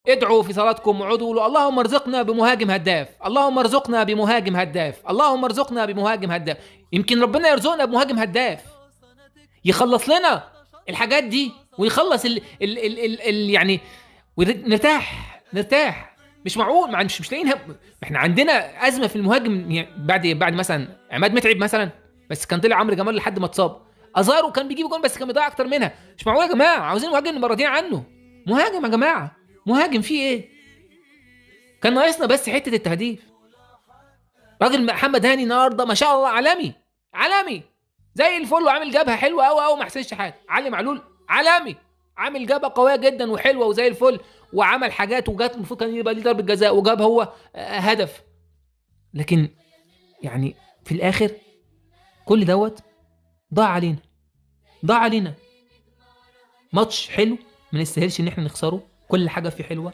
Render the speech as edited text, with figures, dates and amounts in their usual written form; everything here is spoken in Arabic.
ادعوا في صلاتكم وقعدوا قولوا اللهم ارزقنا بمهاجم هداف، اللهم ارزقنا بمهاجم هداف، اللهم ارزقنا بمهاجم هداف. يمكن ربنا يرزقنا بمهاجم هداف يخلص لنا الحاجات دي ويخلص يعني نرتاح. مش معقول، مش لاقيين. احنا عندنا ازمه في المهاجم يعني بعد مثلا عماد متعب مثلا، بس كان طلع عمرو جمال لحد ما اتصاب. ازارو كان بيجيب جون بس كان بيضيع اكتر منها. مش معقول يا جماعه، عاوزين مهاجم نبقى راضيين عنه. مهاجم يا جماعه، مهاجم فيه ايه؟ كان ناقصنا بس حته التهديف. راجل محمد هاني النهارده ما شاء الله عالمي، عالمي زي الفل، وعامل جبهه حلوه قوي قوي، ما حسنش حاجه. علي معلول عالمي، عامل جبهه قويه جدا وحلوه وزي الفل، وعمل حاجات وجات المفروض كان يبقى ليه ضربه جزاء وجاب هو هدف. لكن يعني في الاخر كل دوت ضاع علينا، ضاع علينا. ماتش حلو ما نستاهلش ان احنا نخسره، كل حاجه فيه حلوه.